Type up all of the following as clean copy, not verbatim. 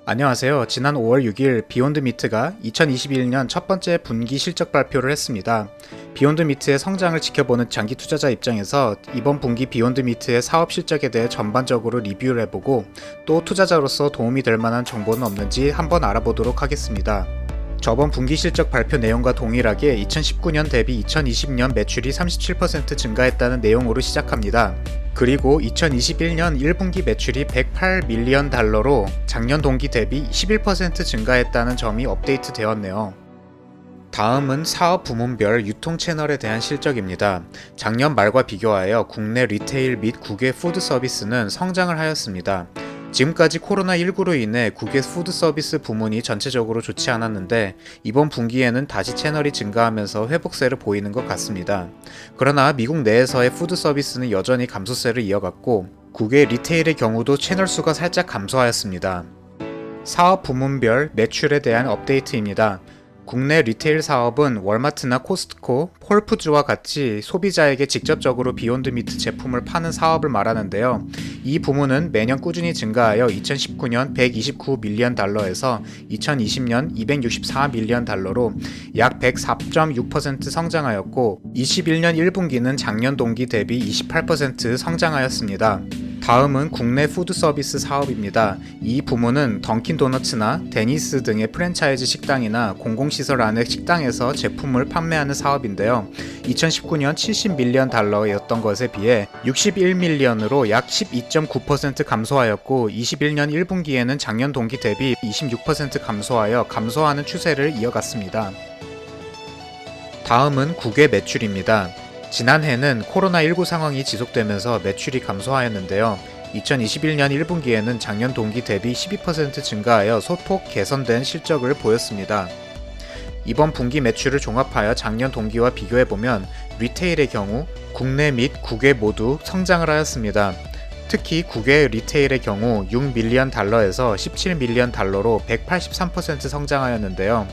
안녕하세요. 지난 5월 6일 비욘드미트가 2021년 첫 번째 분기 실적 발표를 했습니다. 비욘드미트의 성장을 지켜보는 장기 투자자 입장에서 이번 분기 비욘드미트의 사업 실적에 대해 전반적으로 리뷰를 해보고 또 투자자로서 도움이 될 만한 정보는 없는지 한번 알아보도록 하겠습니다. 저번 분기 실적 발표 내용과 동일하게 2019년 대비 2020년 매출이 37% 증가했다는 내용으로 시작합니다. 그리고 2021년 1분기 매출이 108밀리언 달러로 작년 동기 대비 11% 증가했다는 점이 업데이트 되었네요. 다음은 사업 부문별 유통 채널에 대한 실적입니다. 작년 말과 비교하여 국내 리테일 및 국외 푸드 서비스는 성장을 하였습니다. 지금까지 코로나19로 인해 국외 푸드 서비스 부문이 전체적으로 좋지 않았는데 이번 분기에는 다시 채널이 증가하면서 회복세를 보이는 것 같습니다. 그러나 미국 내에서의 푸드 서비스는 여전히 감소세를 이어갔고 국외 리테일의 경우도 채널 수가 살짝 감소하였습니다. 사업 부문별 매출에 대한 업데이트입니다. 국내 리테일 사업은 월마트나 코스트코, 홀푸드와 같이 소비자에게 직접적으로 비욘드미트 제품을 파는 사업을 말하는데요. 이 부문은 매년 꾸준히 증가하여 2019년 129밀리언 달러에서 2020년 264밀리언 달러로 약 104.6% 성장하였고 21년 1분기는 작년 동기 대비 28% 성장하였습니다. 다음은 국내 푸드 서비스 사업입니다. 이 부문은 던킨 도너츠나 데니스 등의 프랜차이즈 식당이나 공공시설 안의 식당에서 제품을 판매하는 사업인데요. 2019년 70밀리언 달러였던 것에 비해 61밀리언으로 약 12.9% 감소하였고 21년 1분기에는 작년 동기 대비 26% 감소하여 감소하는 추세를 이어갔습니다. 다음은 국외 매출입니다. 지난해는 코로나19 상황이 지속되면서 매출이 감소하였는데요. 2021년 1분기에는 작년 동기 대비 12% 증가하여 소폭 개선된 실적을 보였습니다. 이번 분기 매출을 종합하여 작년 동기와 비교해보면 리테일의 경우 국내 및 국외 모두 성장을 하였습니다. 특히 국외 리테일의 경우 6밀리언 달러에서 17밀리언 달러로 183% 성장하였는데요.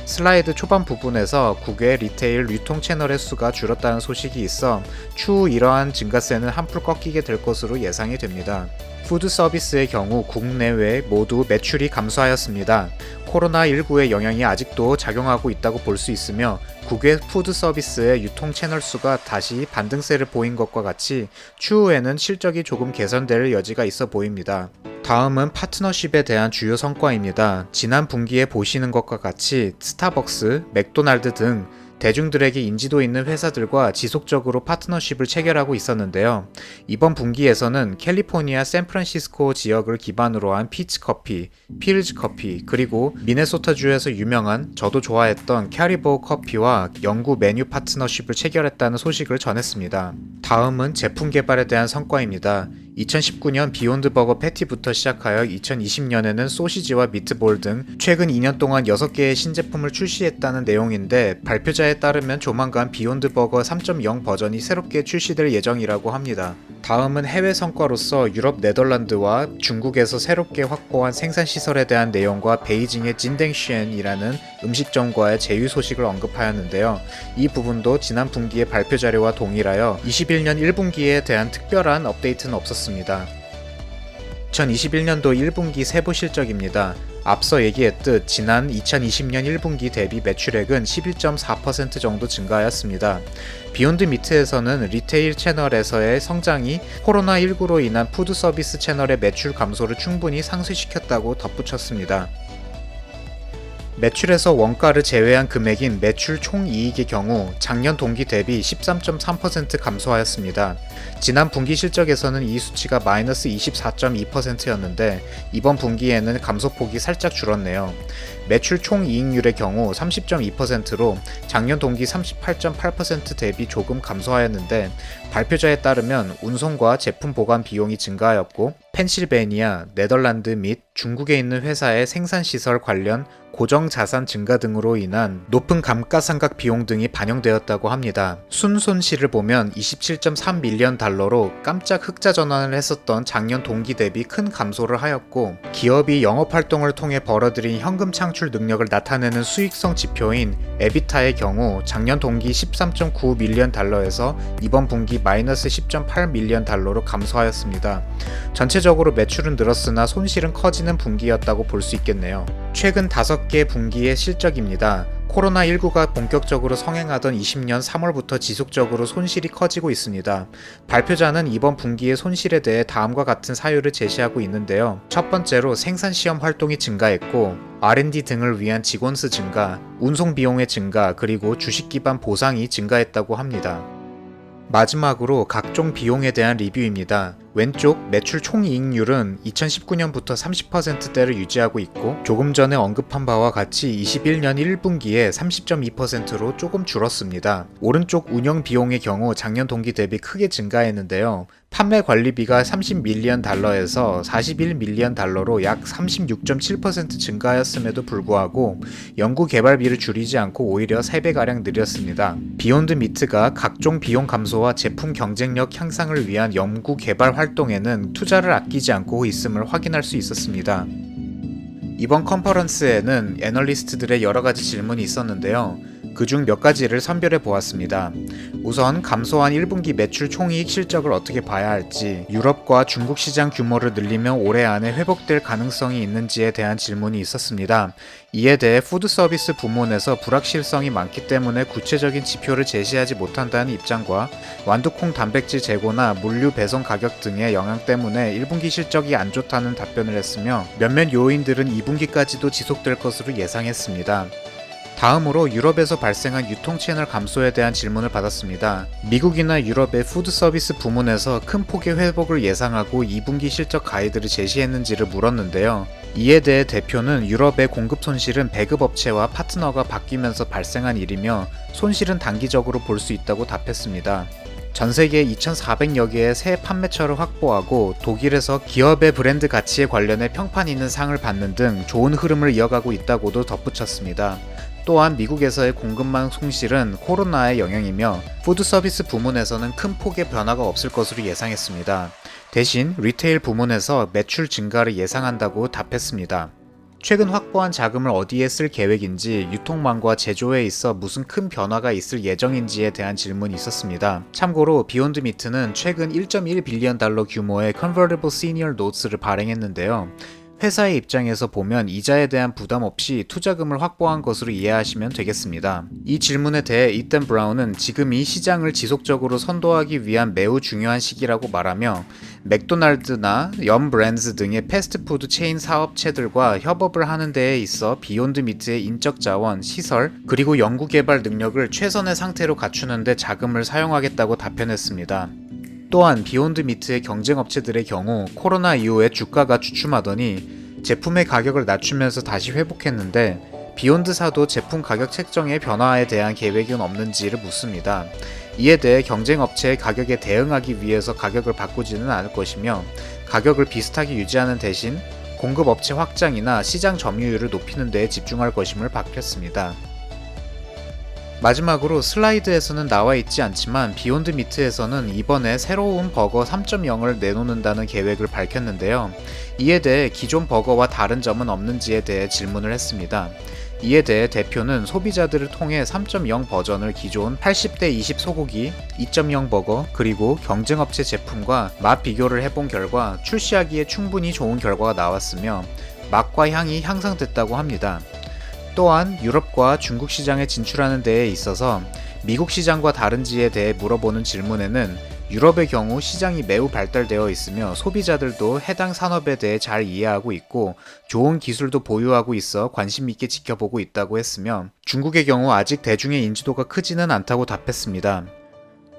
슬라이드 초반 부분에서 국외 리테일 유통 채널의 수가 줄었다는 소식이 있어 추후 이러한 증가세는 한풀 꺾이게 될 것으로 예상이 됩니다. 푸드 서비스의 경우 국내외 모두 매출이 감소하였습니다. 코로나19의 영향이 아직도 작용하고 있다고 볼 수 있으며 국외 푸드 서비스의 유통 채널 수가 다시 반등세를 보인 것과 같이 추후에는 실적이 조금 개선될 여지가 있어 보입니다. 다음은 파트너십에 대한 주요 성과입니다. 지난 분기에 보시는 것과 같이 스타벅스, 맥도날드 등 대중들에게 인지도 있는 회사들과 지속적으로 파트너십을 체결하고 있었는데요. 이번 분기에서는 캘리포니아 샌프란시스코 지역을 기반으로 한 피치 커피, 필즈 커피, 그리고 미네소타주에서 유명한 저도 좋아했던 캐리보 커피와 영구 메뉴 파트너십을 체결했다는 소식을 전했습니다. 다음은 제품 개발에 대한 성과입니다. 2019년 비욘드 버거 패티부터 시작하여 2020년에는 소시지와 미트볼 등 최근 2년 동안 6개의 신제품을 출시했다는 내용인데 발표자에 따르면 조만간 비욘드 버거 3.0 버전이 새롭게 출시될 예정이라고 합니다. 다음은 해외 성과로서 유럽 네덜란드와 중국에서 새롭게 확보한 생산시설에 대한 내용과 베이징의 진댕시엔이라는 음식점과의 제휴 소식을 언급하였는데요. 이 부분도 지난 분기의 발표 자료와 동일하여 21년 1분기에 대한 특별한 업데이트는 없었습니다. 2021년도 1분기 세부 실적입니다. 앞서 얘기했듯 지난 2020년 1분기 대비 매출액은 11.4% 정도 증가하였습니다. 비욘드미트에서는 리테일 채널에서의 성장이 코로나19로 인한 푸드 서비스 채널의 매출 감소를 충분히 상쇄시켰다고 덧붙였습니다. 매출에서 원가를 제외한 금액인 매출 총이익의 경우 작년 동기 대비 13.3% 감소하였습니다. 지난 분기 실적에서는 이 수치가 마이너스 24.2%였는데 이번 분기에는 감소폭이 살짝 줄었네요. 매출 총이익률의 경우 30.2%로 작년 동기 38.8% 대비 조금 감소하였는데 발표자에 따르면 운송과 제품 보관 비용이 증가하였고 펜실베니아, 네덜란드 및 중국에 있는 회사의 생산시설 관련 고정자산 증가 등으로 인한 높은 감가상각 비용 등이 반영되었다고 합니다. 순손실을 보면 27.3밀리언 달러로 깜짝 흑자 전환을 했었던 작년 동기 대비 큰 감소를 하였고 기업이 영업활동을 통해 벌어들인 현금 창출 능력을 나타내는 수익성 지표인 에비타의 경우 작년 동기 13.9밀리언 달러에서 이번 분기 마이너스 10.8밀리언 달러로 감소하였습니다. 전체적으로 매출은 늘었으나 손실은 커진 커지는 분기였다고 볼 수 있겠네요. 최근 5개 분기의 실적입니다. 코로나19가 본격적으로 성행하던 20년 3월부터 지속적으로 손실이 커지고 있습니다. 발표자는 이번 분기의 손실에 대해 다음과 같은 사유를 제시하고 있는데요. 첫 번째로 생산 시험 활동이 증가했고, R&D 등을 위한 직원 수 증가, 운송 비용의 증가, 그리고 주식 기반 보상이 증가했다고 합니다. 마지막으로 각종 비용에 대한 리뷰입니다. 왼쪽 매출 총이익률은 2019년부터 30%대를 유지하고 있고, 조금 전에 언급한 바와 같이 21년 1분기에 30.2%로 조금 줄었습니다. 오른쪽 운영 비용의 경우 작년 동기 대비 크게 증가했는데요. 판매 관리비가 30밀리언 달러에서 41밀리언 달러로 약 36.7% 증가하였음에도 불구하고 연구 개발비를 줄이지 않고 오히려 3배가량 늘렸습니다. 비욘드 미트가 각종 비용 감소와 제품 경쟁력 향상을 위한 연구 개발 활동에는 투자를 아끼지 않고 있음을 확인할 수 있었습니다. 이번 컨퍼런스에는 애널리스트들의 여러가지 질문이 있었는데요. 그중 몇 가지를 선별해 보았습니다. 우선 감소한 1분기 매출 총이익 실적을 어떻게 봐야 할지, 유럽과 중국 시장 규모를 늘리면 올해 안에 회복될 가능성이 있는지에 대한 질문이 있었습니다. 이에 대해 푸드서비스 부문에서 불확실성이 많기 때문에 구체적인 지표를 제시하지 못한다는 입장과 완두콩 단백질 재고나 물류 배송 가격 등의 영향 때문에 1분기 실적이 안 좋다는 답변을 했으며, 몇몇 요인들은 2분기까지도 지속될 것으로 예상했습니다. 다음으로 유럽에서 발생한 유통 채널 감소에 대한 질문을 받았습니다. 미국이나 유럽의 푸드서비스 부문에서 큰 폭의 회복을 예상하고 2분기 실적 가이드를 제시했는지를 물었는데요. 이에 대해 대표는 유럽의 공급 손실은 배급업체와 파트너가 바뀌면서 발생한 일이며 손실은 단기적으로 볼 수 있다고 답했습니다. 전세계 2,400여 개의 새 판매처를 확보하고 독일에서 기업의 브랜드 가치에 관련해 평판 있는 상을 받는 등 좋은 흐름을 이어가고 있다고도 덧붙였습니다. 또한 미국에서의 공급망 손실은 코로나의 영향이며 푸드서비스 부문에서는 큰 폭의 변화가 없을 것으로 예상했습니다. 대신 리테일 부문에서 매출 증가를 예상한다고 답했습니다. 최근 확보한 자금을 어디에 쓸 계획인지, 유통망과 제조에 있어 무슨 큰 변화가 있을 예정인지에 대한 질문이 있었습니다. 참고로 비욘드 미트는 최근 1.1빌리언 달러 규모의 Convertible Senior Notes를 발행했는데요. 회사의 입장에서 보면 이자에 대한 부담 없이 투자금을 확보한 것으로 이해하시면 되겠습니다. 이 질문에 대해 이튼 브라운은 지금이 시장을 지속적으로 선도하기 위한 매우 중요한 시기라고 말하며, 맥도날드나 염브랜즈 등의 패스트푸드 체인 사업체들과 협업을 하는 데에 있어 비욘드 미트의 인적 자원, 시설, 그리고 연구개발 능력을 최선의 상태로 갖추는 데 자금을 사용하겠다고 답변했습니다. 또한 비욘드 미트의 경쟁업체들의 경우 코로나 이후에 주가가 주춤하더니 제품의 가격을 낮추면서 다시 회복했는데, 비욘드사도 제품 가격 책정의 변화에 대한 계획은 없는지를 묻습니다. 이에 대해 경쟁업체의 가격에 대응하기 위해서 가격을 바꾸지는 않을 것이며, 가격을 비슷하게 유지하는 대신 공급업체 확장이나 시장 점유율을 높이는 데에 집중할 것임을 밝혔습니다. 마지막으로 슬라이드에서는 나와 있지 않지만 비욘드 미트에서는 이번에 새로운 버거 3.0을 내놓는다는 계획을 밝혔는데요. 이에 대해 기존 버거와 다른 점은 없는지에 대해 질문을 했습니다. 이에 대해 대표는 소비자들을 통해 3.0 버전을 기존 80대 20 소고기, 2.0 버거, 그리고 경쟁업체 제품과 맛 비교를 해본 결과 출시하기에 충분히 좋은 결과가 나왔으며 맛과 향이 향상됐다고 합니다. 또한 유럽과 중국 시장에 진출하는 데에 있어서 미국 시장과 다른지에 대해 물어보는 질문에는 유럽의 경우 시장이 매우 발달되어 있으며 소비자들도 해당 산업에 대해 잘 이해하고 있고 좋은 기술도 보유하고 있어 관심 있게 지켜보고 있다고 했으며, 중국의 경우 아직 대중의 인지도가 크지는 않다고 답했습니다.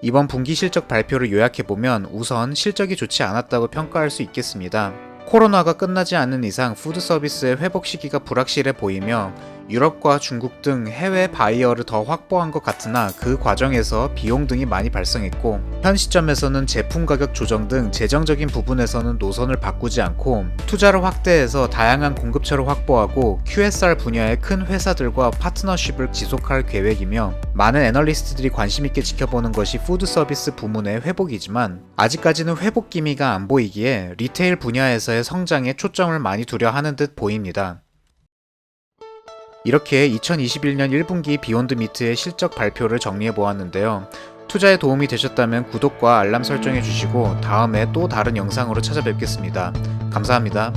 이번 분기 실적 발표를 요약해보면 우선 실적이 좋지 않았다고 평가할 수 있겠습니다. 코로나가 끝나지 않는 이상 푸드 서비스의 회복 시기가 불확실해 보이며 유럽과 중국 등 해외 바이어를 더 확보한 것 같으나 그 과정에서 비용 등이 많이 발생했고, 현 시점에서는 제품 가격 조정 등 재정적인 부분에서는 노선을 바꾸지 않고 투자를 확대해서 다양한 공급처를 확보하고 QSR 분야의 큰 회사들과 파트너십을 지속할 계획이며, 많은 애널리스트들이 관심있게 지켜보는 것이 푸드 서비스 부문의 회복이지만 아직까지는 회복 기미가 안 보이기에 리테일 분야에서의 성장에 초점을 많이 두려 하는 듯 보입니다. 이렇게 2021년 1분기 비욘드 미트의 실적 발표를 정리해보았는데요. 투자에 도움이 되셨다면 구독과 알람 설정해주시고 다음에 또 다른 영상으로 찾아뵙겠습니다. 감사합니다.